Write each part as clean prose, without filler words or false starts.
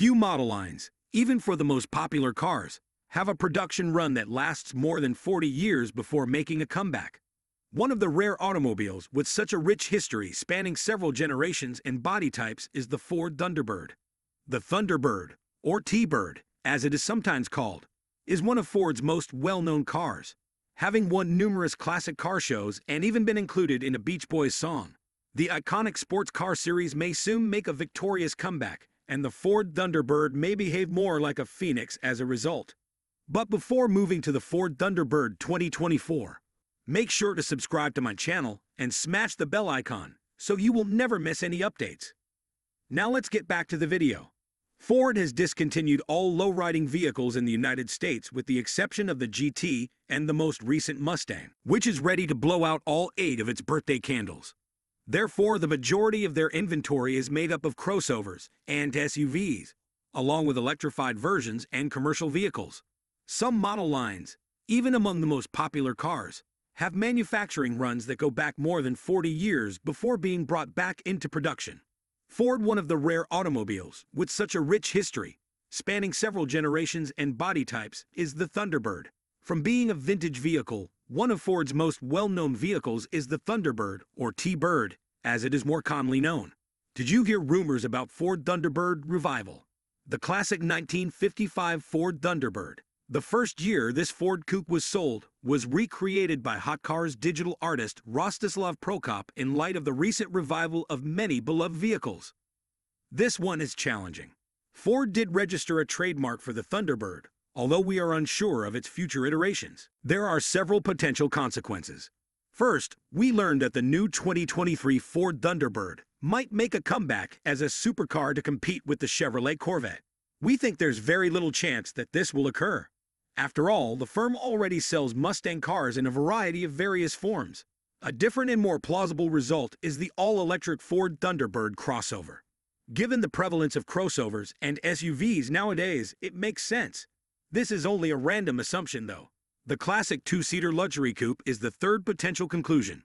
Few model lines, even for the most popular cars, have a production run that lasts more than 40 years before making a comeback. One of the rare automobiles with such a rich history spanning several generations and body types is the Ford Thunderbird. The Thunderbird, or T-Bird, as it is sometimes called, is one of Ford's most well-known cars, having won numerous classic car shows and even been included in a Beach Boys song. The iconic sports car series may soon make a victorious comeback, and the Ford Thunderbird may behave more like a phoenix as a result. But before moving to the Ford Thunderbird 2024, make sure to subscribe to my channel and smash the bell icon so you will never miss any updates. Now let's get back to the video. Ford has discontinued all low-riding vehicles in the United States with the exception of the GT and the most recent Mustang, which is ready to blow out all 8 of its birthday candles. Therefore, the majority of their inventory is made up of crossovers and SUVs, along with electrified versions and commercial vehicles. Some model lines, even among the most popular cars, have manufacturing runs that go back more than 40 years before being brought back into production. Ford, one of the rare automobiles with such a rich history, spanning several generations and body types, is the Thunderbird. From being a vintage vehicle, one of Ford's most well-known vehicles is the Thunderbird, or T-Bird, as it is more commonly known. Did you hear rumors about Ford Thunderbird revival? The classic 1955 Ford Thunderbird, the first year this Ford coupe was sold, was recreated by Hot Cars digital artist Rostislav Prokop in light of the recent revival of many beloved vehicles. This one is challenging. Ford did register a trademark for the Thunderbird, although we are unsure of its future iterations. There are several potential consequences. First, we learned that the new 2023 Ford Thunderbird might make a comeback as a supercar to compete with the Chevrolet Corvette. We think there's very little chance that this will occur. After all, the firm already sells Mustang cars in a variety of various forms. A different and more plausible result is the all-electric Ford Thunderbird crossover. Given the prevalence of crossovers and SUVs nowadays, it makes sense. This is only a random assumption, though. The classic two-seater luxury coupe is the third potential conclusion.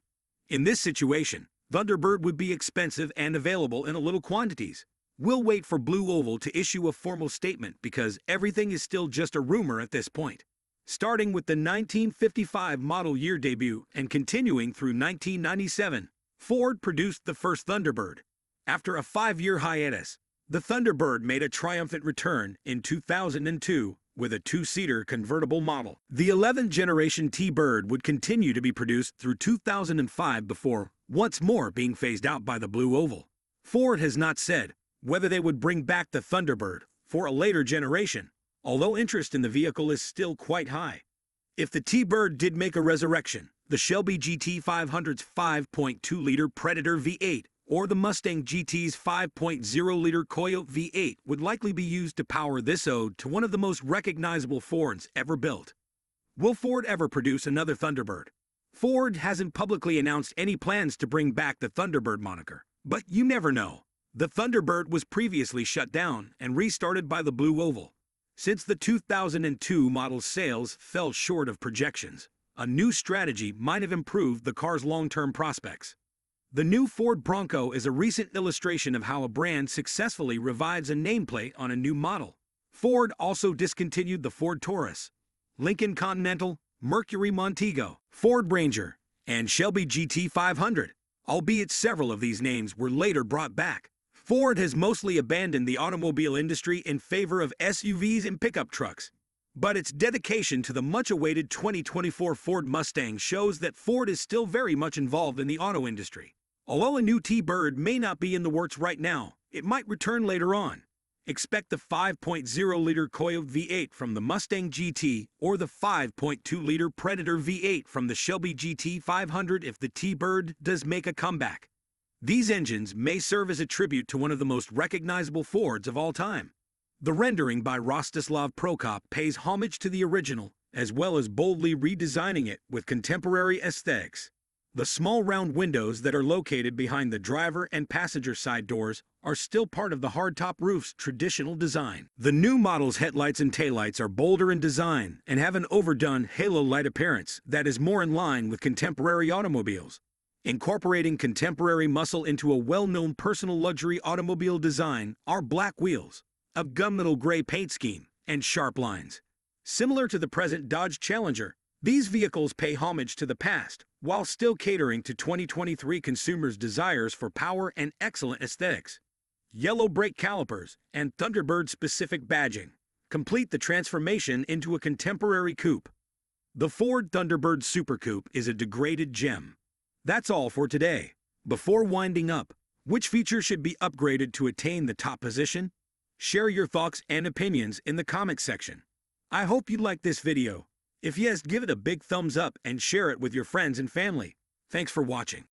In this situation, Thunderbird would be expensive and available in little quantities. We'll wait for Blue Oval to issue a formal statement because everything is still just a rumor at this point. Starting with the 1955 model year debut and continuing through 1997, Ford produced the first Thunderbird. After a 5-year hiatus, the Thunderbird made a triumphant return in 2002 with a 2-seater convertible model. The 11th generation T-Bird would continue to be produced through 2005 before once more being phased out by the Blue Oval. Ford has not said whether they would bring back the Thunderbird for a later generation, although interest in the vehicle is still quite high. If the T-Bird did make a resurrection, the Shelby GT 500's 5.2-liter Predator V8 or the Mustang GT's 5.0-liter Coyote V8 would likely be used to power this ode to one of the most recognizable Fords ever built. Will Ford ever produce another Thunderbird? Ford hasn't publicly announced any plans to bring back the Thunderbird moniker, but you never know. The Thunderbird was previously shut down and restarted by the Blue Oval. Since the 2002 model's sales fell short of projections, a new strategy might have improved the car's long-term prospects. The new Ford Bronco is a recent illustration of how a brand successfully revives a nameplate on a new model. Ford also discontinued the Ford Taurus, Lincoln Continental, Mercury Montego, Ford Ranger, and Shelby GT 500, albeit several of these names were later brought back. Ford has mostly abandoned the automobile industry in favor of SUVs and pickup trucks, but its dedication to the much-awaited 2024 Ford Mustang shows that Ford is still very much involved in the auto industry. Although a new T-Bird may not be in the works right now, it might return later on. Expect the 5.0-liter Coyote V8 from the Mustang GT or the 5.2-liter Predator V8 from the Shelby GT 500 if the T-Bird does make a comeback. These engines may serve as a tribute to one of the most recognizable Fords of all time. The rendering by Rostislav Prokop pays homage to the original, as well as boldly redesigning it with contemporary aesthetics. The small round windows that are located behind the driver and passenger side doors are still part of the hardtop roof's traditional design. The new model's headlights and taillights are bolder in design and have an overdone halo light appearance that is more in line with contemporary automobiles. Incorporating contemporary muscle into a well-known personal luxury automobile design are black wheels, a gunmetal gray paint scheme, and sharp lines. Similar to the present Dodge Challenger, these vehicles pay homage to the past while still catering to 2023 consumers' desires for power and excellent aesthetics. Yellow brake calipers and Thunderbird-specific badging complete the transformation into a contemporary coupe. The Ford Thunderbird Super Coupe is a degraded gem. That's all for today. Before winding up, which feature should be upgraded to attain the top position? Share your thoughts and opinions in the comments section. I hope you liked this video. If yes, give it a big thumbs up and share it with your friends and family. Thanks for watching.